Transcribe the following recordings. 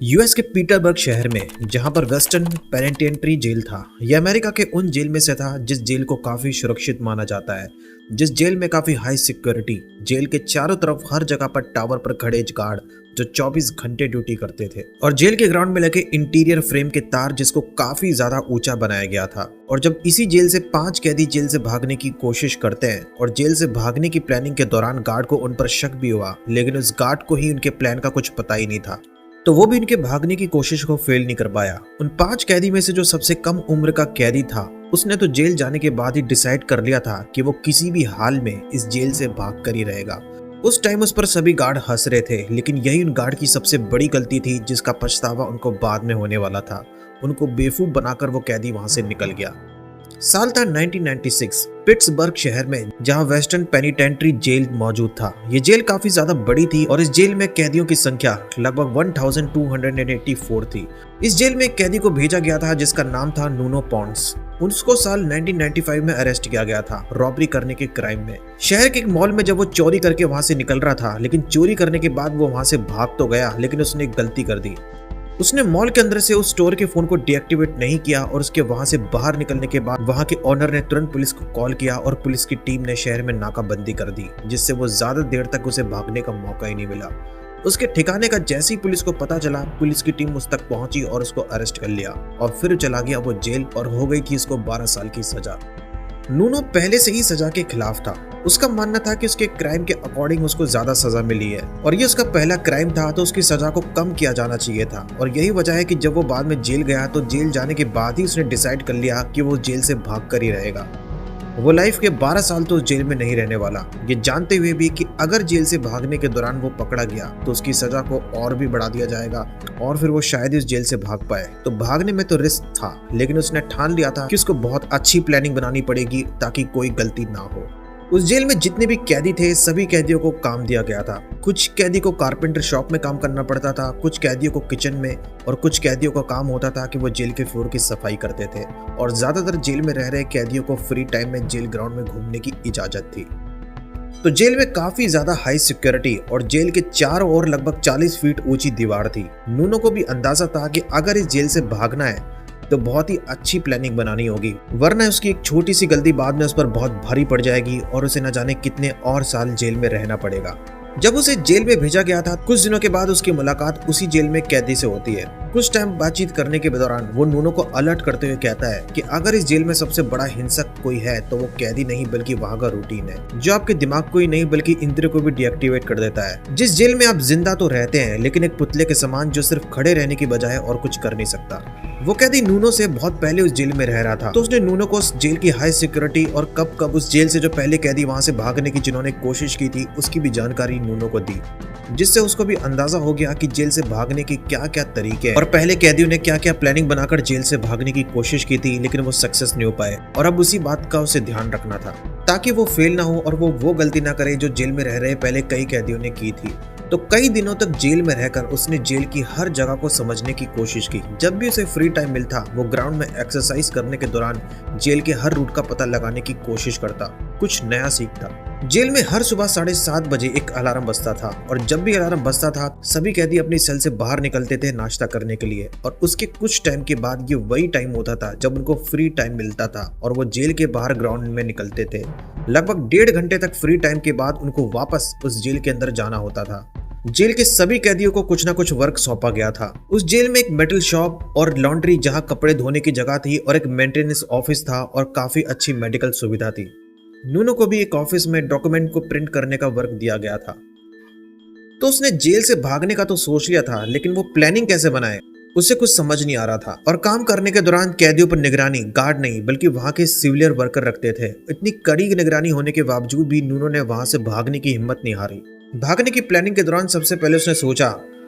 US के Petersburg शहर में जहां पर वेस्टर्न पेनिटेंट्री जेल था, यह अमेरिका के उन जेल में से था जिस जेल को काफी सुरक्षित माना जाता है। जिस जेल में काफी हाई सिक्योरिटी, जेल के चारों तरफ हर जगह पर टावर पर खड़े गार्ड जो 24 घंटे ड्यूटी करते थे, और जेल के ग्राउंड में लगे इंटीरियर फ्रेम के तार जिसको काफी ज्यादा ऊंचा बनाया गया था। और जब इसी जेल से 5 कैदी जेल से भागने की कोशिश करते हैं और जेल से भागने की प्लानिंग के दौरान गार्ड को उन पर शक भी हुआ, लेकिन उस गार्ड को ही उनके प्लान का कुछ पता ही नहीं था, तो वो भी इनके भागने की कोशिश को फेल नहीं कर पाया। उन 5 कैदी में से जो सबसे कम उम्र का कैदी था, उसने तो जेल जाने के बाद ही डिसाइड कर लिया था कि वो किसी भी हाल में इस जेल से भाग कर ही रहेगा। उस टाइम उस पर सभी गार्ड हंस रहे थे, लेकिन यही उन गार्ड की सबसे बड़ी गलती थी जिसका पछतावा उनको बाद में होने वाला था। उनको बेवकूफ बनाकर वो कैदी वहां से निकल गया। साल था 1996, पिट्सबर्ग शहर में, जहां वेस्टर्न पेनिटेंट्री जेल मौजूद था। ये जेल काफी ज्यादा बड़ी थी और इस जेल में कैदियों की संख्या लगभग 1284 थी। इस जेल में एक कैदी को भेजा गया था जिसका नाम था नूनो पॉन्ड्स। उसको साल 1995 में अरेस्ट किया गया था रॉबरी करने के क्राइम में। शहर के एक मॉल में जब वो चोरी करके वहां से निकल रहा था, लेकिन चोरी करने के बाद वो वहां से भाग तो गया, लेकिन उसने एक गलती कर दी। उसने मॉल के अंदर से उस स्टोर के फोन को डीएक्टिवेट नहीं किया और उसके वहां से बाहर निकलने के बाद वहां के ओनर ने तुरंत पुलिस को कॉल किया और पुलिस की टीम ने शहर में नाकाबंदी कर दी, जिससे वो ज्यादा देर तक उसे भागने का मौका ही नहीं मिला। उसके ठिकाने का जैसे ही पुलिस को पता चला, पुलिस की टीम उस तक पहुंची और उसको अरेस्ट कर लिया और फिर चला गया वो जेल, और हो गई थी उसको 12 साल की सजा। नूनो पहले से ही सजा के खिलाफ था। उसका मानना था कि उसके क्राइम के अकॉर्डिंग उसको ज्यादा सजा मिली है और ये उसका पहला क्राइम था, तो उसकी सजा को कम किया जाना चाहिए था। और यही वजह है कि जब वो बाद में जेल गया तो जेल जाने के बाद ही उसने डिसाइड कर लिया कि वो जेल से भाग कर ही रहेगा। वो लाइफ के 12 साल तो उस जेल में नहीं रहने वाला, ये जानते हुए भी कि अगर जेल से भागने के दौरान वो पकड़ा गया तो उसकी सजा को और भी बढ़ा दिया जाएगा और फिर वो शायद इस जेल से भाग पाए। तो भागने में तो रिस्क था, लेकिन उसने ठान लिया था कि उसको बहुत अच्छी प्लानिंग बनानी पड़ेगी ताकि कोई गलती ना हो। उस जेल में जितने भी कैदी थे, सभी कैदियों को काम दिया गया था। कुछ कैदी को कारपेंटर शॉप में काम करना पड़ता था, कुछ कैदियों को किचन में, और कुछ कैदियों का काम होता था कि वो जेल के फ्लोर की सफाई करते थे। और ज्यादातर जेल में रह रहे कैदियों को फ्री टाइम में जेल ग्राउंड में घूमने की इजाजत थी। तो जेल में काफी ज्यादा हाई सिक्योरिटी और जेल के चारों ओर लगभग 40 फीट ऊंची दीवार थी। नूनो को भी अंदाजा था कि अगर इस जेल से भागना है तो बहुत ही अच्छी प्लानिंग बनानी होगी, वरना उसकी एक छोटी सी गलती बाद में उस पर बहुत भारी पड़ जाएगी और उसे न जाने कितने और साल जेल में रहना पड़ेगा। जब उसे जेल में भेजा गया था, कुछ दिनों के बाद उसकी मुलाकात उसी जेल में कैदी से होती है। कुछ टाइम बातचीत करने के दौरान वो नूनो को अलर्ट करते हुए कहता है कि अगर इस जेल में सबसे बड़ा हिंसक कोई है तो वो कैदी नहीं बल्कि वहाँ का रूटीन है, जो आपके दिमाग को ही नहीं बल्कि इंद्रियों को भी डीएक्टिवेट कर देता है। जिस जेल में आप जिंदा तो रहते हैं, लेकिन एक पुतले के समान जो सिर्फ खड़े रहने की बजाय और कुछ कर नहीं सकता। वो कैदी नूनो से बहुत पहले उस जेल में रह रहा था, तो उसने नूनो को उस जेल की हाई सिक्योरिटी और कब कब उस जेल से जो पहले कैदी वहां से भागने की जिन्होंने कोशिश की थी उसकी भी जानकारी नूनो को दी, जिससे उसको भी अंदाजा हो गया कि जेल से भागने के क्या क्या तरीके हैं और पहले कैदियों ने क्या क्या प्लानिंग बनाकर जेल से भागने की कोशिश की थी, लेकिन वो सक्सेस नहीं हो पाए। और अब उसी बात का उसे ध्यान रखना था ताकि वो फेल ना हो और वो गलती ना करे जो जेल में रह रहे पहले कई कैदियों ने की थी। तो कई दिनों तक जेल में रहकर उसने जेल की हर जगह को समझने की कोशिश की। जब भी उसे फ्री टाइम मिलता, वो ग्राउंड में एक्सरसाइज करने के दौरान जेल के हर रूट का पता लगाने की कोशिश करता, कुछ नया सीखता। जेल में हर सुबह 7:30 बजे एक अलार्म बजता था और जब भी अलार्म बजता था सभी कैदी अपनी सेल से बाहर निकलते थे नाश्ता करने के लिए। और उसके कुछ टाइम के बाद ये वही टाइम होता था जब उनको फ्री टाइम मिलता था और वो जेल के बाहर ग्राउंड में निकलते थे। लगभग 1.5 घंटे तक फ्री टाइम के बाद उनको वापस उस जेल के अंदर जाना होता था। जेल के सभी कैदियों को कुछ ना कुछ वर्क सौंपा गया था। उस जेल में एक मेटल शॉप और लॉन्ड्री जहां कपड़े धोने की जगह थी और एक मेंटेनेंस ऑफिस था और काफी अच्छी मेडिकल सुविधा थी। नूनो को भी एक ऑफिस में डॉक्यूमेंट को प्रिंट करने का वर्क दिया गया था। तो उसने जेल से भागने का तो सोच लिया था, लेकिन वो प्लानिंग कैसे बनाए उसे कुछ समझ नहीं आ रहा था। और काम करने के दौरान कैदियों पर निगरानी गार्ड नहीं बल्कि वहां के सिविलियन वर्कर रखते थे। इतनी कड़ी निगरानी होने के बावजूद भी नूनो ने वहां से भागने की हिम्मत नहीं हारी। भागने की प्लानिंग के दौरान सबसे पहले उसने सोचा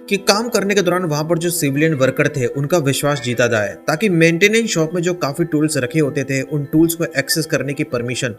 कि काम करने के दौरान वहां पर जो सिविलियन वर्कर थे उनका विश्वास जीता जाए, ताकि मेंटेनेंस शॉप में जो काफी टूल्स रखे होते थे उन टूल्स को एक्सेस करने की परमिशन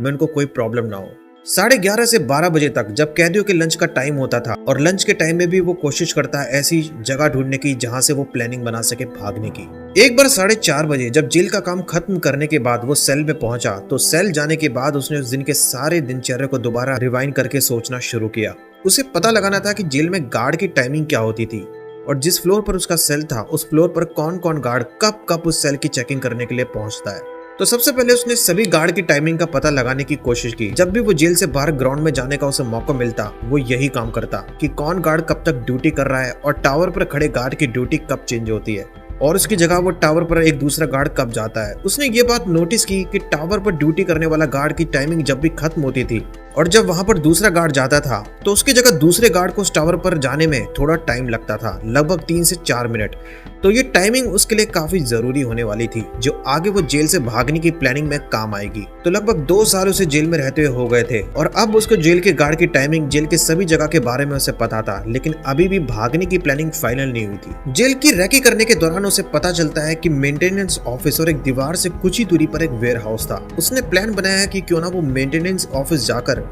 में उनको कोई प्रॉब्लम ना हो। 11:30 से 12 बजे तक जब कैदियों के लंच का टाइम होता था, और लंच के टाइम में भी वो कोशिश करता है ऐसी जगह ढूंढने की जहां से वो प्लानिंग बना सके भागने की। एक बार 4:30 बजे जब जेल का काम खत्म करने के बाद वो सेल में पहुंचा, तो सेल जाने के बाद उसने उस दिन के सारे दिनचर्या को दोबारा रिवाइंड करके सोचना शुरू किया। उसे पता लगाना था कि जेल में गार्ड की टाइमिंग क्या होती थी। और जिस फ्लोर पर उसका सेल था उस फ्लोर पर कौन कौन गार्ड कब कब उस सेल की चेकिंग करने के लिए पहुंचता है। तो सबसे पहले उसने सभी गार्ड की टाइमिंग का पता लगाने की कोशिश की। जब भी वो जेल से बाहर ग्राउंड में जाने का उसे मौका मिलता वो यही काम करता कि कौन गार्ड कब तक ड्यूटी कर रहा है और टावर पर खड़े गार्ड की ड्यूटी कब चेंज होती है और उसकी जगह वो टावर पर एक दूसरा गार्ड कब जाता है। उसने ये बात नोटिस की कि टावर पर ड्यूटी करने वाला गार्ड की टाइमिंग जब भी खत्म होती थी और जब वहां पर दूसरा गार्ड जाता था तो उसकी जगह दूसरे गार्ड को उस टावर पर जाने में थोड़ा टाइम लगता था, लगभग 3 से 4 मिनट। तो ये टाइमिंग उसके लिए काफी जरूरी होने वाली थी जो आगे वो जेल से भागने की प्लानिंग में काम आएगी। तो लगभग 2 साल उसे जेल में रहते हुए हो गए थे और अब उसको जेल के गार्ड की टाइमिंग, जेल के सभी जगह के बारे में उसे पता था, लेकिन अभी भी भागने की प्लानिंग फाइनल नहीं हुई थी। जेल की रैकी करने के दौरान उसे पता चलता है कि मेंटेनेंस ऑफिस और एक दीवार से कुछ ही दूरी पर एक वेयर हाउस था। उसने प्लान बनाया है कि क्यों ना वो मेंटेनेंस ऑफिस जाकर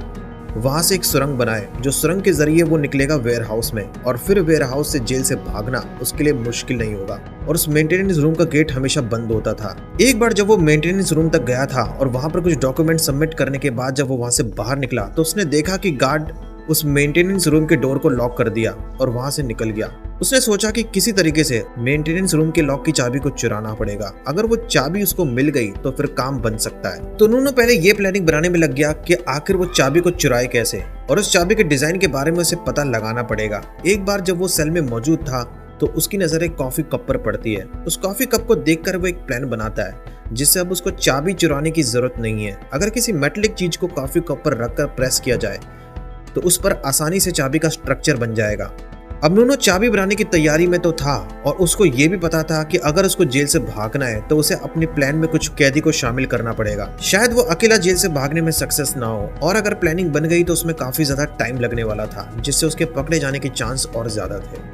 वहां से एक सुरंग बनाए, जो सुरंग के जरिए वो निकलेगा वेयर हाउस में और फिर वेयर हाउस से जेल से भागना उसके लिए मुश्किल नहीं होगा। और उस मेंटेनेंस रूम का गेट हमेशा बंद होता था। एक बार जब वो मेंटेनेंस रूम तक गया था और वहां पर कुछ डॉक्यूमेंट सबमिट करने के बाद जब वो वहां से बाहर निकला तो उसने देखा कि गार्ड उस मेंटेनेंस रूम के डोर को लॉक कर दिया और वहां से निकल गया। उसने सोचा कि किसी तरीके से मेंटेनेंस रूम के लॉक की चाबी को चुराना पड़ेगा। अगर वो चाबी उसको मिल गई तो फिर काम बन सकता है। तो नूनो पहले ये प्लानिंग बनाने में लग गया कि आखिर वो चाबी को चुराए कैसे और उस चाबी के डिजाइन के बारे में उसे पता लगाना पड़ेगा। एक बार जब वो सेल में मौजूद था तो उसकी नजर एक कॉफी कप पर पड़ती है। उस कॉफी कप को देखकर वो एक प्लान बनाता है जिससे अब उसको चाबी चुराने की जरूरत नहीं है। अगर किसी मेटलिक चीज को कॉफी कप पर रखकर प्रेस किया जाए तो उस पर आसानी से चाबी का स्ट्रक्चर बन जाएगा। अब नूनो चाबी बनाने की तैयारी में तो था और उसको ये भी पता था कि अगर उसको जेल से भागना है तो उसे अपने प्लान में कुछ कैदी को शामिल करना पड़ेगा। शायद वो अकेला जेल से भागने में सक्सेस ना हो और अगर प्लानिंग बन गई तो उसमें काफी ज्यादा टाइम लगने वाला था, जिससे उसके पकड़े जाने के चांस और ज्यादा थे।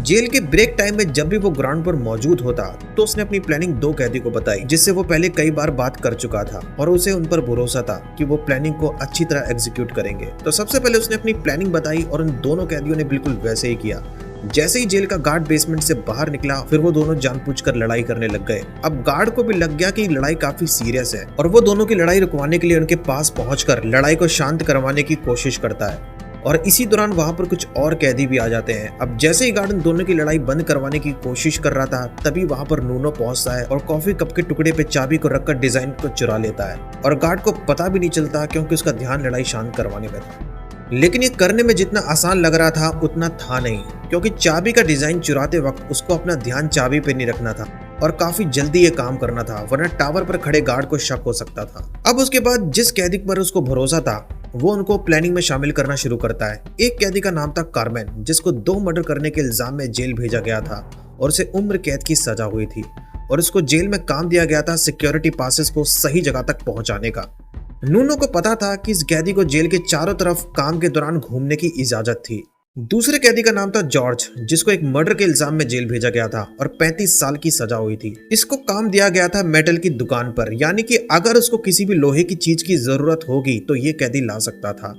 जेल के ब्रेक टाइम में जब भी वो ग्राउंड पर मौजूद होता तो उसने अपनी प्लानिंग 2 कैदी को बताई जिससे वो पहले कई बार बात कर चुका था और उसे उन पर भरोसा था कि वो प्लानिंग को अच्छी तरह एग्जीक्यूट करेंगे। तो सबसे पहले उसने अपनी प्लानिंग बताई और उन दोनों कैदियों ने बिल्कुल वैसे ही किया। जैसे ही जेल का गार्ड बेसमेंट से बाहर निकला फिर वो दोनों जानबूझकर लड़ाई करने लग गए। अब गार्ड को भी लग गया कि लड़ाई काफी सीरियस है और वो दोनों की लड़ाई रुकवाने के लिए उनके पास पहुंचकर लड़ाई को शांत करवाने की कोशिश करता है और इसी दौरान वहां पर कुछ और कैदी भी आ जाते हैं। अब जैसे ही गार्ड दोनों की लड़ाई बंद करवाने की कोशिश कर रहा था तभी वहां पर नूनो पहुंचता है और कॉफी कप के टुकड़े पे चाबी को रखकर डिजाइन को चुरा लेता है और गार्ड को पता भी नहीं चलता क्योंकि उसका ध्यान लड़ाई शांत करवाने में था। लेकिन ये करने में जितना आसान लग रहा था उतना था नहीं, क्योंकि चाबी का डिजाइन चुराते वक्त उसको अपना ध्यान चाबी पे नहीं रखना था और काफी जल्दी ये काम करना था, वरना टावर पर खड़े गार्ड को शक हो सकता था। अब उसके बाद जिस कैदी पर उसको भरोसा था वो उनको प्लानिंग में शामिल करना शुरू करता है। एक कैदी का नाम था कार्मेन, जिसको 2 मर्डर करने के इल्जाम में जेल भेजा गया था और उसे उम्र कैद की सजा हुई थी और उसको जेल में काम दिया गया था सिक्योरिटी पासेस को सही जगह तक पहुंचाने का। नूनो को पता था कि इस कैदी को जेल के चारों तरफ काम के दौरान घूमने की इजाजत थी। दूसरे कैदी का नाम था जॉर्ज, जिसको एक मर्डर के इल्जाम में जेल भेजा गया था और 35 साल की सजा हुई थी। इसको काम दिया गया था मेटल की दुकान पर, यानी कि अगर उसको किसी भी लोहे की चीज की जरूरत होगी तो ये कैदी ला सकता था।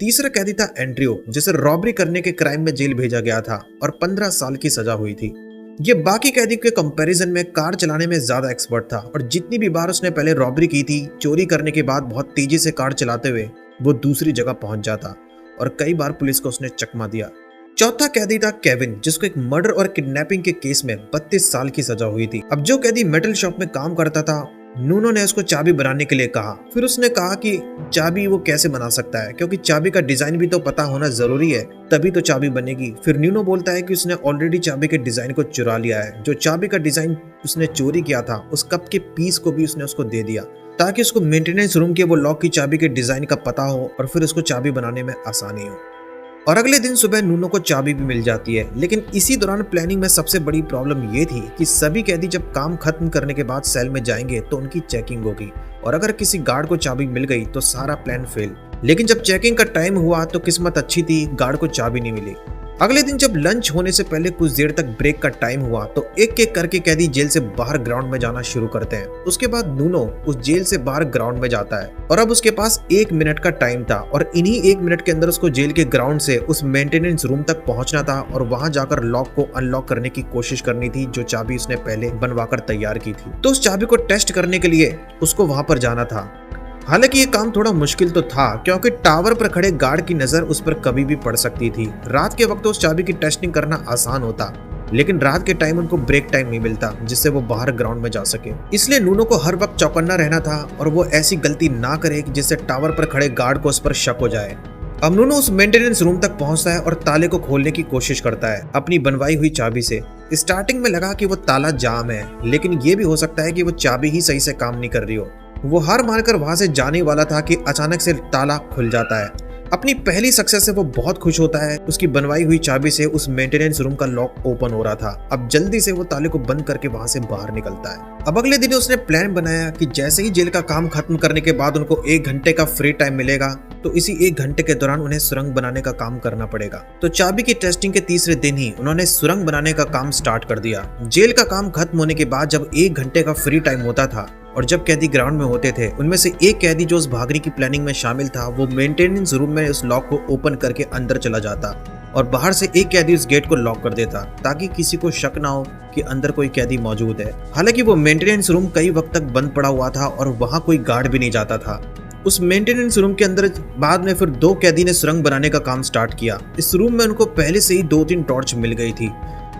तीसरा कैदी था एंड्रयू, जिसे रॉबरी करने के क्राइम में जेल भेजा गया था और 15 साल की सजा हुई थी। ये बाकी कैदी के कंपैरिजन में कार चलाने में ज्यादा एक्सपर्ट था और जितनी भी बार उसने पहले रॉबरी की थी, चोरी करने के बाद बहुत तेजी से कार चलाते हुए वो दूसरी जगह पहुंच जाता और कई बार पुलिस को उसने चकमा दिया। चौथा कैदी था केविन, जिसको एक मर्डर और किडनैपिंग के केस में 32 साल की सजा हुई थी। अब जो कैदी मेटल शॉप में काम करता था, नूनो ने उसको चाबी बनाने के लिए कहा। फिर उसने कहा कि चाबी वो कैसे बना सकता है, क्योंकि चाबी का डिजाइन भी तो पता होना जरूरी है, तभी तो चाबी बनेगी। फिर नूनो बोलता है कि उसने ऑलरेडी चाबी के डिजाइन को चुरा लिया है। जो चाबी का डिजाइन उसने चोरी किया था उस कप के पीस को भी उसने उसको दे दिया ताकि उसको मेंटेनेंस रूम के वो लॉक की चाबी के डिजाइन का पता हो और फिर उसको चाबी बनाने में आसानी हो। और अगले दिन सुबह नूनो को चाबी भी मिल जाती है। लेकिन इसी दौरान प्लानिंग में सबसे बड़ी प्रॉब्लम ये थी कि सभी कैदी जब काम खत्म करने के बाद सेल में जाएंगे तो उनकी चेकिंग होगी और अगर किसी गार्ड को चाबी मिल गई तो सारा प्लान फेल। लेकिन जब चेकिंग का टाइम हुआ तो किस्मत अच्छी थी, गार्ड को चाबी नहीं मिली। अगले दिन जब लंच होने से पहले कुछ देर तक ब्रेक का टाइम हुआ तो एक एक करके कैदी जेल से बाहर ग्राउंड में जाना शुरू करते हैं। उसके बाद नूनो उस जेल से बाहर ग्राउंड में जाता है और अब उसके पास 1 मिनट का टाइम था और इन्हीं 1 मिनट के अंदर उसको जेल के ग्राउंड से उस मेंटेनेंस रूम तक पहुंचना था और वहां जाकर लॉक को अनलॉक करने की कोशिश करनी थी, जो चाबी उसने पहले बनवाकर तैयार की थी। तो उस चाबी को टेस्ट करने के लिए उसको वहां पर जाना था। हालांकि ये काम थोड़ा मुश्किल तो था क्योंकि टावर पर खड़े गार्ड की नजर उस पर कभी भी पड़ सकती थी। रात के वक्त उस चाबी की टेस्टिंग करना आसान होता, लेकिन रात के टाइम उनको ब्रेक टाइम नहीं मिलता जिससे वो बाहर ग्राउंड में जा सके। इसलिए नूनो को हर वक्त चौकन्ना रहना था और वो ऐसी गलती ना करे कि जिससे टावर पर खड़े गार्ड को उस पर शक हो जाए। अब नूनो उस मेंटेनेंस रूम तक पहुंचता है और ताले को खोलने की कोशिश करता है अपनी बनवाई हुई चाबी से। स्टार्टिंग में लगा कि वो ताला जाम है, लेकिन ये भी हो सकता है कि वो चाबी ही सही से काम नहीं कर रही हो। वो हार मानकर वहां से जाने वाला था कि अचानक से ताला खुल जाता है। अपनी पहली सक्सेस से वो बहुत खुश होता है। उसकी बनवाई हुई चाबी से उस मेंटेनेंस रूम का लॉक ओपन हो रहा था। अब जल्दी से वो ताले को बंद करके वहां से बाहर निकलता है। अब अगले दिन उसने प्लान बनाया कि जैसे ही जेल का काम खत्म करने के बाद उनको 1 घंटे का फ्री टाइम मिलेगा, तो इसी 1 घंटे के दौरान उन्हें सुरंग बनाने का काम करना पड़ेगा। तो चाबी की टेस्टिंग के तीसरे दिन ही उन्होंने सुरंग बनाने का काम स्टार्ट कर दिया। जेल का काम खत्म होने के बाद जब 1 घंटे का फ्री टाइम होता था और जब कैदी ग्राउंड में होते थे, उनमें से एक कैदी जो उस भागने की प्लानिंग में शामिल था, वो मेंटेनेंस रूम में उस लॉक को ओपन करके अंदर चला जाता और बाहर से एक कैदी उस गेट को लॉक कर देता ताकि किसी को शक ना हो कि अंदर कोई कैदी मौजूद है। हालांकि वो मेंटेनेंस रूम कई वक्त तक बंद पड़ा हुआ था और वहां कोई गार्ड भी नहीं जाता था। उस मेंटेनेंस रूम के अंदर बाद में फिर 2 कैदी ने सुरंग बनाने का काम स्टार्ट किया। इस रूम में उनको पहले से ही 2-3 टॉर्च मिल गई थी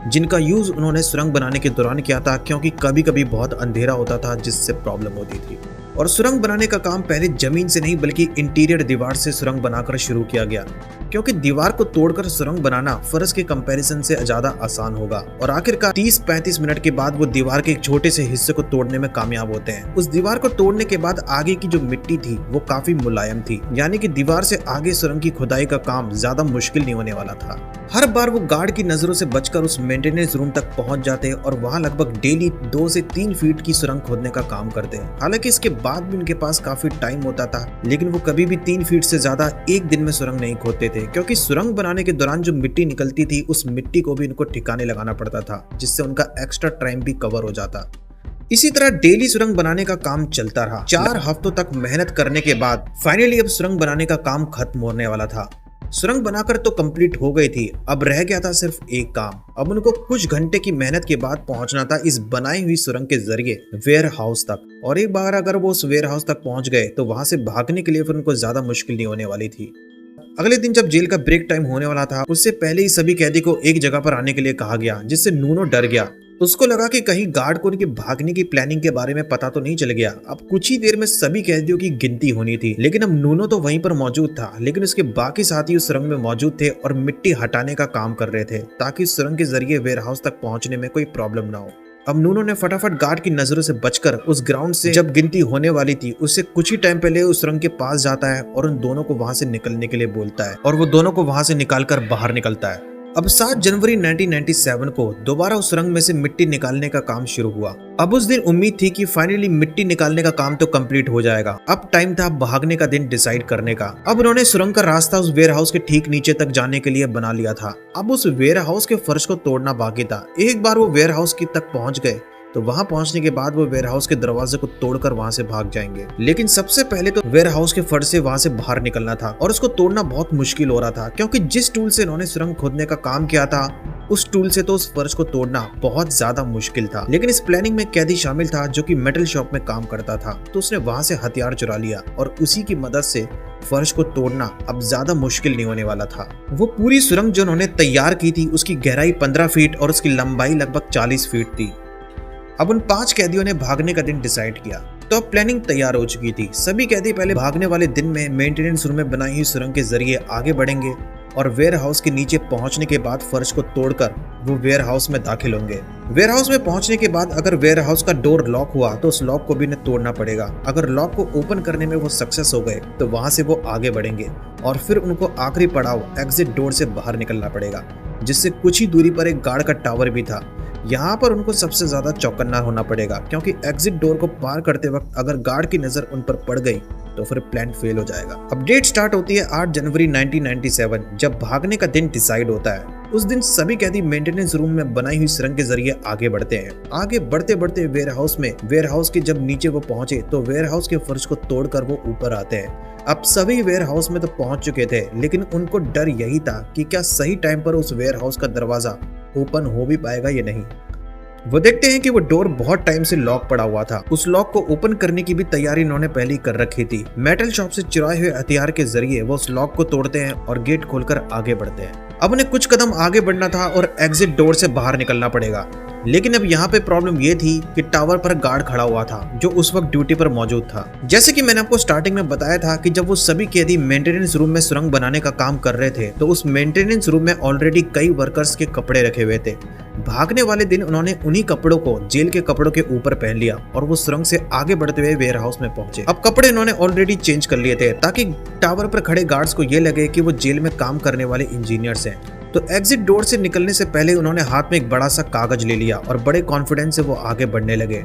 जिनका यूज उन्होंने सुरंग बनाने के दौरान किया था, क्योंकि कभी कभी बहुत अंधेरा होता था जिससे प्रॉब्लम होती थी। और सुरंग बनाने का काम पहले जमीन से नहीं बल्कि इंटीरियर दीवार से सुरंग बनाकर शुरू किया गया, क्योंकि दीवार को तोड़कर सुरंग बनाना फर्श के कंपैरिजन से ज्यादा आसान होगा। और आखिरकार 30-35 मिनट के बाद वो दीवार के एक छोटे से हिस्से को तोड़ने में कामयाब होते हैं। उस दीवार को तोड़ने के बाद आगे की जो मिट्टी थी वो काफी मुलायम थी, यानी कि दीवार से आगे सुरंग की खुदाई का काम ज्यादा मुश्किल नहीं होने वाला था। हर बार वो गार्ड की नजरों से बचकर उस मेंटेनेंस रूम तक पहुंच जाते और वहां लगभग डेली 2 से 3 फीट की सुरंग खोदने का काम करते। हालांकि इसके बाद भी उनके पास काफी टाइम होता था, लेकिन वो कभी भी 3 फीट से ज्यादा एक दिन में सुरंग नहीं खोदते थे, क्योंकि सुरंग बनाने के दौरान जो मिट्टी निकलती थी उस मिट्टी को भी इनको ठिकाने लगाना पड़ता था, जिससे उनका एक्स्ट्रा टाइम भी कवर हो जाता। इसी तरह डेली सुरंग बनाने का काम चलता रहा। 4 हफ्तों तक मेहनत करने के बाद फाइनली अब सुरंग बनाने का काम खत्म होने वाला था। सुरंग बनाकर तो कंप्लीट हो गई थी, अब रह गया था सिर्फ एक काम। अब उनको कुछ घंटे की मेहनत के बाद पहुंचना था इस बनाई हुई सुरंग के जरिए वेयर हाउस तक। और एक बार अगर वो उस वेयर हाउस तक पहुंच गए तो वहां से भागने के लिए फिर उनको ज्यादा मुश्किल नहीं होने वाली थी। अगले दिन जब जेल का ब्रेक टाइम होने वाला था, उससे पहले ही सभी कैदी को एक जगह पर आने के लिए कहा गया, जिससे नूनो डर गया। उसको लगा कि कहीं गार्ड को उनके भागने की प्लानिंग के बारे में पता तो नहीं चल गया। अब कुछ ही देर में सभी कैदियों की गिनती होनी थी, लेकिन अब नूनो तो वहीं पर मौजूद था, लेकिन उसके बाकी साथी उस सुरंग में मौजूद थे और मिट्टी हटाने का काम कर रहे थे ताकि सुरंग के जरिए वेयर हाउस तक पहुंचने में कोई प्रॉब्लम ना हो। अब नूनो ने फटाफट गार्ड की नजरों से बचकर उस ग्राउंड से जब गिनती होने वाली थी उससे कुछ ही टाइम पहले उस सुरंग के पास जाता है और उन दोनों को वहां से निकलने के लिए बोलता है और वो दोनों को वहां से निकालकर बाहर निकलता है। अब 7 जनवरी 1997 को दोबारा उस सुरंग में से मिट्टी निकालने का काम शुरू हुआ। अब उस दिन उम्मीद थी कि फाइनली मिट्टी निकालने का काम तो कंप्लीट हो जाएगा। अब टाइम था भागने का दिन डिसाइड करने का। अब उन्होंने सुरंग का रास्ता उस वेयर हाउस के ठीक नीचे तक जाने के लिए बना लिया था। अब उस वेयर हाउस के फर्श को तोड़ना बाकी था। एक बार वो वेयर हाउस की तक पहुंच गए तो वहां पहुंचने के बाद वो वेयर हाउस के दरवाजे को तोड़कर वहां से भाग जाएंगे, लेकिन सबसे पहले तो वेयर हाउस के फर्श से वहां से बाहर निकलना था और उसको तोड़ना बहुत मुश्किल हो रहा था, क्योंकि जिस टूल से इन्होंने सुरंग खोदने का काम किया था उस टूल से तो उस फर्श को तोड़ना बहुत ज्यादा मुश्किल था। लेकिन इस प्लानिंग में कैदी शामिल था जो कि मेटल शॉप में काम करता था, तो उसने वहां से हथियार चुरा लिया और उसी की मदद से फर्श को तोड़ना अब ज्यादा मुश्किल नहीं होने वाला था। वो पूरी सुरंग जो उन्होंने तैयार की थी उसकी गहराई 15 फीट और उसकी लंबाई लगभग 40 फीट थी। अब उन 5 कैदियों ने भागने का दिन डिसाइड किया, तो अब प्लानिंग तैयार हो चुकी थी। सभी कैदी पहले भागने वाले दिन में मेंटेनेंस रूम में बनाई हुई सुरंग के जरिए आगे बढ़ेंगे और वेयर हाउस के नीचे पहुंचने के बाद फर्श को तोड़कर वो वेयर हाउस में दाखिल होंगे। वेयर हाउस में पहुंचने के बाद अगर वेयर हाउस का डोर लॉक हुआ तो उस लॉक को भी इन्हें तोड़ना पड़ेगा। अगर लॉक को ओपन करने में वो सक्सेस हो गए तो वहां से वो आगे बढ़ेंगे और फिर उनको आखिरी पड़ाव एग्जिट डोर से बाहर निकलना पड़ेगा, जिससे कुछ ही दूरी पर एक गार्ड का टावर भी था। यहाँ पर उनको सबसे ज्यादा चौकन्ना होना पड़ेगा, क्योंकि एग्जिट डोर को पार करते वक्त अगर गार्ड की नजर उन पर पड़ गई तो फिर प्लान फेल हो जाएगा। अपडेट स्टार्ट होती है 8 जनवरी 1997 जब भागने का दिन डिसाइड होता है। उस दिन सभी कैदी मेंटेनेंस रूम में बनाई हुई सुरंग के जरिए आगे बढ़ते हैं। आगे बढ़ते बढ़ते वेयर हाउस के जब नीचे वो पहुंचे तो वेयर हाउस के फर्श को तोड़कर वो ऊपर आते हैं। अब सभी वेयर हाउस में तो पहुंच चुके थे, लेकिन उनको डर यही था कि क्या सही टाइम पर उस वेयर हाउस का दरवाजा ओपन हो भी पाएगा या नहीं। वो देखते हैं कि वो डोर बहुत टाइम से लॉक पड़ा हुआ था। उस लॉक को ओपन करने की भी तैयारी इन्होंने पहले ही कर रखी थी। मेटल शॉप से चुराए हुए हथियार के जरिए वो उस लॉक को तोड़ते हैं और गेट खोलकर आगे बढ़ते हैं। अब उन्हें कुछ कदम आगे बढ़ना था और एग्जिट डोर से बाहर निकलना पड़ेगा। लेकिन अब यहाँ पे प्रॉब्लम ये थी कि टावर पर गार्ड खड़ा हुआ था जो उस वक्त ड्यूटी पर मौजूद था। जैसे कि मैंने आपको स्टार्टिंग में बताया था कि जब वो सभी कैदी मेंटेनेंस रूम में सुरंग बनाने का काम कर रहे थे तो उस मेंटेनेंस रूम में ऑलरेडी कई वर्कर्स के कपड़े रखे हुए थे। भागने वाले दिन उन्होंने उन्हीं कपड़ों को जेल के कपड़ों के ऊपर पहन लिया और वो सुरंग से आगे बढ़ते हुए वेयर हाउस में पहुंचे। अब कपड़े इन्होंने ऑलरेडी चेंज कर लिए थे ताकि टावर पर खड़े गार्ड्स को ये लगे कि वो जेल में काम करने वाले इंजीनियर्स हैं। तो एग्जिट डोर से निकलने से पहले उन्होंने हाथ में एक बड़ा सा कागज ले लिया और बड़े कॉन्फिडेंस से वो आगे बढ़ने लगे।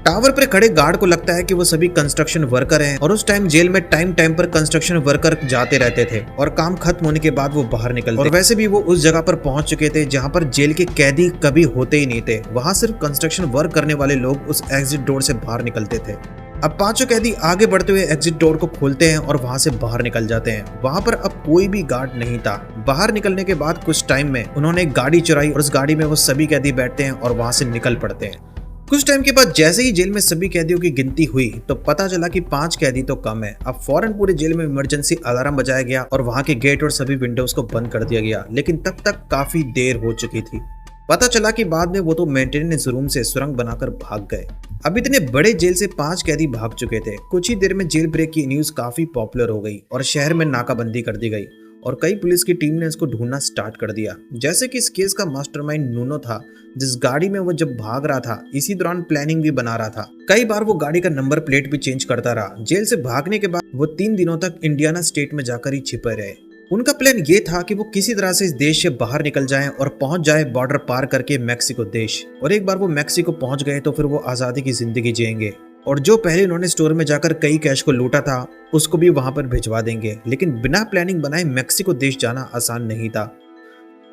टावर पर खड़े गार्ड को लगता है कि वो सभी कंस्ट्रक्शन वर्कर हैं और उस टाइम जेल में टाइम पर कंस्ट्रक्शन वर्कर जाते रहते थे और काम खत्म होने के बाद वो बाहर निकलते। और वैसे भी वो उस जगह पर पहुंच चुके थे जहां पर जेल के कैदी कभी होते ही नहीं थे। वहां सिर्फ कंस्ट्रक्शन वर्क करने वाले लोग उस एग्जिट डोर से बाहर निकलते थे। अब पांचों कैदी आगे बढ़ते हुए एग्जिट डोर को खोलते हैं और वहां से बाहर निकल जाते हैं। वहां पर अब कोई भी गार्ड नहीं था। बाहर निकलने के बाद कुछ टाइम में उन्होंने एक गाड़ी चुराई और उस गाड़ी में वो सभी कैदी बैठते हैं और वहां से निकल पड़ते हैं। कुछ टाइम के बाद जैसे ही जेल में सभी कैदियों की गिनती हुई तो पता चला कि 5 कैदी तो कम है। अब फौरन पूरे जेल में इमरजेंसी अलार्म बजाया गया और वहां के गेट और सभी विंडोज को बंद कर दिया गया। लेकिन तब तक काफी देर हो चुकी थी। पता चला कि बाद में वो तो मेंटेनेंस रूम से सुरंग बनाकर भाग गए। अब इतने बड़े जेल से 5 कैदी भाग चुके थे। कुछ ही देर में जेल ब्रेक की न्यूज काफी पॉपुलर हो गई और शहर में नाकाबंदी कर दी गई और कई पुलिस की टीम ने इसको ढूंढना स्टार्ट कर दिया। जैसे कि इस केस का मास्टरमाइंड नूनो था, जिस गाड़ी में वो जब भाग रहा था इसी दौरान प्लानिंग भी बना रहा था। कई बार वो गाड़ी का नंबर प्लेट भी चेंज करता रहा। जेल से भागने के बाद वो 3 दिनों तक इंडियाना स्टेट में जाकर ही छिपे रहे। उनका प्लान ये था कि वो किसी तरह से इस देश से बाहर निकल जाएं और पहुंच जाए बॉर्डर पार करके मैक्सिको देश। और एक बार वो मैक्सिको पहुंच गए तो फिर वो आजादी की जिंदगी जिएंगे और जो पहले उन्होंने स्टोर में जाकर कई कैश को लूटा था उसको भी वहां पर भिजवा देंगे। लेकिन बिना प्लानिंग बनाए मैक्सिको देश जाना आसान नहीं था।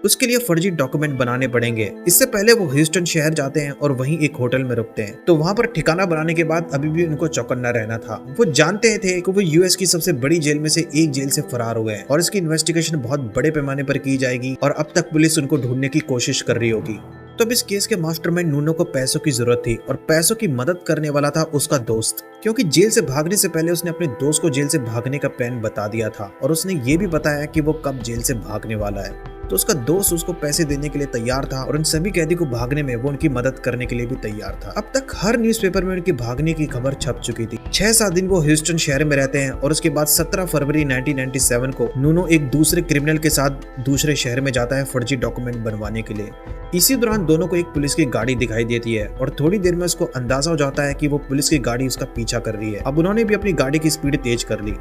उसके लिए फर्जी डॉक्यूमेंट बनाने पड़ेंगे। इससे पहले वो ह्यूस्टन शहर जाते हैं और वहीं एक होटल में रुकते हैं। तो वहां पर ठिकाना बनाने के बाद अभी भी उनको चौकन्ना रहना था। वो जानते थे कि वो यूएस की सबसे बड़ी जेल में से एक जेल से फरार हुए हैं और इसकी इन्वेस्टिगेशन बहुत बड़े पैमाने पर की जाएगी और अब तक पुलिस उनको ढूंढने की कोशिश कर रही होगी। तो अब इस केस के मास्टरमाइंड नूनो को पैसों की जरूरत थी और पैसों की मदद करने वाला था उसका दोस्त, क्योंकि जेल से भागने से पहले उसने अपने दोस्त को जेल से भागने का प्लान बता दिया था और उसने ये भी बताया कि वो कब जेल से भागने वाला है। तो उसका दोस्त उसको पैसे देने के लिए तैयार था और उन सभी कैदी को भागने में वो उनकी मदद करने के लिए भी तैयार था। अब तक हर न्यूज़पेपर में उनकी भागने की खबर छप चुकी थी। 6-7 दिन वो ह्यूस्टन शहर में रहते हैं और उसके बाद 17 फरवरी 1997 को नूनो एक दूसरे क्रिमिनल के साथ दूसरे शहर में जाता है फर्जी डॉक्यूमेंट बनवाने के लिए। इसी दौरान दोनों को एक पुलिस की गाड़ी दिखाई देती है और थोड़ी देर में उसको अंदाजा हो जाता है कि वो पुलिस की गाड़ी उसका पीछा कर रही है। अब उन्होंने भी अपनी गाड़ी की स्पीड तेज कर ली।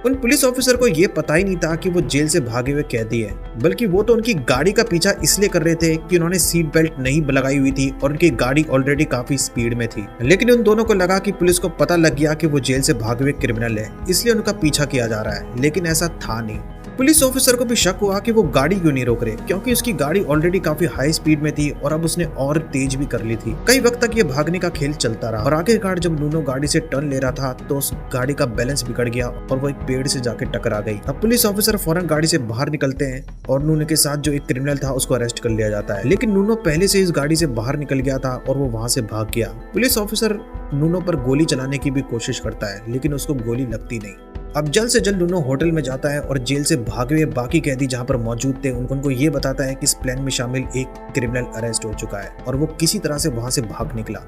उन पुलिस ऑफिसर को ये पता ही नहीं था कि वो जेल से भागे हुए कैदी है, बल्कि वो तो उनकी गाड़ी का पीछा इसलिए कर रहे थे कि उन्होंने सीट बेल्ट नहीं लगाई हुई थी और उनकी गाड़ी ऑलरेडी काफी स्पीड में थी। लेकिन उन दोनों को लगा कि पुलिस को पता लग गया कि वो जेल से भागे हुए क्रिमिनल है, इसलिए उनका पीछा किया जा रहा है। लेकिन ऐसा था नहीं। पुलिस ऑफिसर को भी शक हुआ कि वो गाड़ी क्यों नहीं रोक रहे, क्योंकि उसकी गाड़ी ऑलरेडी काफी हाई स्पीड में थी और अब उसने और तेज भी कर ली थी। कई वक्त तक ये भागने का खेल चलता रहा और आखिरकार जब नूनो गाड़ी से टर्न ले रहा था तो उस गाड़ी का बैलेंस बिगड़ गया और वो एक पेड़ से जाके टकरा गई। अब पुलिस ऑफिसर फौरन गाड़ी से बाहर निकलते हैं और नूनो के साथ जो एक क्रिमिनल था उसको अरेस्ट कर लिया जाता है। लेकिन नूनो पहले से इस गाड़ी से बाहर निकल गया था और वो वहां से भाग गया। पुलिस ऑफिसर नूनो पर गोली चलाने की भी कोशिश करता है लेकिन उसको गोली लगती नहीं। अब जल्द से जल्द नूनो होटल में जाता है और जेल से भागे हुए बाकी कैदी जहां पर मौजूद थे उनको ये बताता है कि इस प्लान में शामिल एक क्रिमिनल अरेस्ट हो चुका है और वो किसी तरह से वहां से भाग निकला।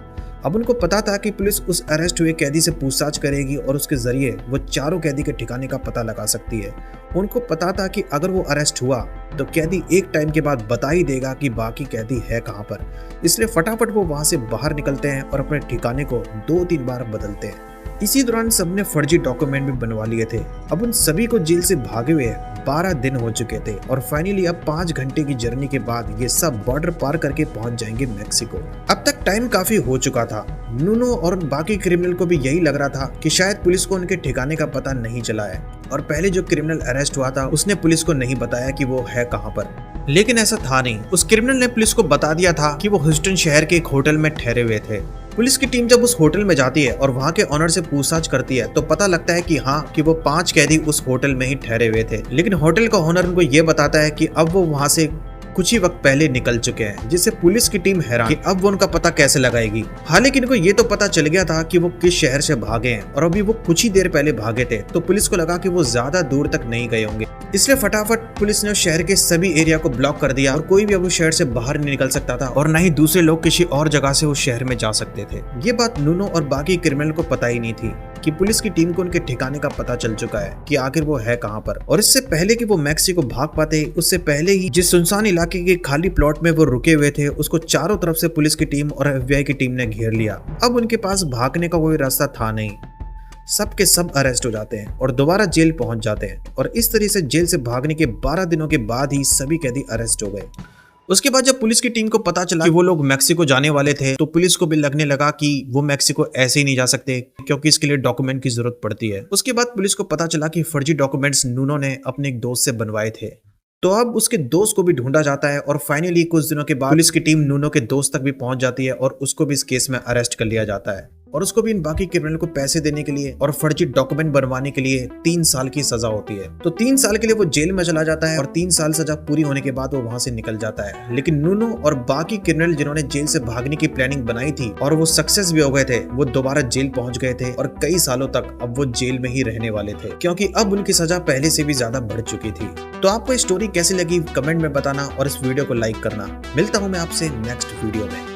अब उनको पता था कि पुलिस उस अरेस्ट हुए कैदी से पूछताछ करेगी और उसके जरिए वो चारों कैदी के ठिकाने का पता लगा सकती है। उनको पता था कि अगर वो अरेस्ट हुआ तो कैदी एक टाइम के बाद बता ही देगा कि बाकी कैदी है कहां पर, इसलिए फटाफट वो वहां से बाहर निकलते हैं और अपने ठिकाने को 2-3 बार बदलते हैं। इसी दौरान सबने फर्जी डॉक्यूमेंट भी बनवा लिए थे। अब उन सभी को जेल से भागे हुए 12 दिन हो चुके थे और फाइनली अब 5 घंटे की जर्नी के बाद ये सब बॉर्डर पार करके पहुंच जाएंगे मैक्सिको। अब तक टाइम काफी हो चुका था। नूनो और बाकी क्रिमिनल को भी यही लग रहा था कि शायद पुलिस को उनके ठिकाने का पता नहीं चला है और पहले जो क्रिमिनल अरेस्ट हुआ था उसने पुलिस को नहीं बताया कि वो है कहां पर। लेकिन ऐसा था नहीं। उस क्रिमिनल ने पुलिस को बता दिया था कि वो ह्यूस्टन शहर के एक होटल में ठहरे हुए थे। पुलिस की टीम जब उस होटल में जाती है और वहां के ऑनर से पूछताछ करती है तो पता लगता है कि हाँ कि वो 5 कैदी उस होटल में ही ठहरे हुए थे। लेकिन होटल का ऑनर उनको ये बताता है कि अब वो वहां से कुछ ही वक्त पहले निकल चुके हैं, जिससे पुलिस की टीम हैरान कि अब वो उनका पता कैसे लगाएगी। हालांकि इनको ये तो पता चल गया था कि वो किस शहर से भागे हैं और अभी वो कुछ ही देर पहले भागे थे, तो पुलिस को लगा कि वो ज्यादा दूर तक नहीं गए होंगे। इसलिए फटाफट पुलिस ने शहर के सभी एरिया को ब्लॉक कर दिया और कोई भी अब उस शहर से बाहर नहीं निकल सकता था और न ही दूसरे लोग किसी और जगह से उस शहर में जा सकते थे। ये बात नूनो और बाकी क्रिमिनल को पता ही नहीं थी कि पुलिस की टीम को उनके ठिकाने का पता चल चुका है कि आखिर वो है कहां पर। और इससे पहले कि वो मैक्सिको भाग पाते, उससे पहले ही जिस सुनसान इलाके के खाली प्लॉट में वो रुके हुए थे, उसको चारों तरफ से पुलिस की टीम और FBI की टीम ने घेर लिया। अब उनके पास भागने का कोई रास्ता था नहीं। सब के सब अरेस्ट हो जाते हैं और दोबारा जेल पहुंच जाते हैं और इस तरह से जेल से भागने के 12 दिनों के बाद ही सभी कैदी अरेस्ट हो गए। उसके बाद जब पुलिस की टीम को पता चला कि वो लोग मैक्सिको जाने वाले थे, तो पुलिस को भी लगने लगा कि वो मैक्सिको ऐसे ही नहीं जा सकते क्योंकि इसके लिए डॉक्यूमेंट की जरूरत पड़ती है। उसके बाद पुलिस को पता चला कि फर्जी डॉक्यूमेंट्स नूनो ने अपने एक दोस्त से बनवाए थे, तो अब उसके दोस्त को भी ढूंढा जाता है और फाइनली कुछ दिनों के बाद पुलिस की टीम नूनो के दोस्त तक भी पहुंच जाती है और उसको भी इस केस में अरेस्ट कर लिया जाता है और उसको भी इन बाकी क्रिमिनल को पैसे देने के लिए और फर्जी डॉक्यूमेंट बनवाने के लिए 3 साल की सजा होती है। तो 3 साल के लिए वो जेल में चला जाता है और 3 साल सजा पूरी होने के बाद वो वहां से निकल जाता है। लेकिन नूनो और बाकी क्रिमिनल जिन्होंने जेल से भागने की प्लानिंग बनाई थी और वो सक्सेस भी हो गए थे, वो दोबारा जेल पहुंच गए थे और कई सालों तक अब वो जेल में ही रहने वाले थे क्योंकि अब उनकी सजा पहले से भी ज्यादा बढ़ चुकी थी। तो आपको स्टोरी कैसी लगी कमेंट में बताना और इस वीडियो को लाइक करना। मिलता हूँ मैं आपसे नेक्स्ट वीडियो में।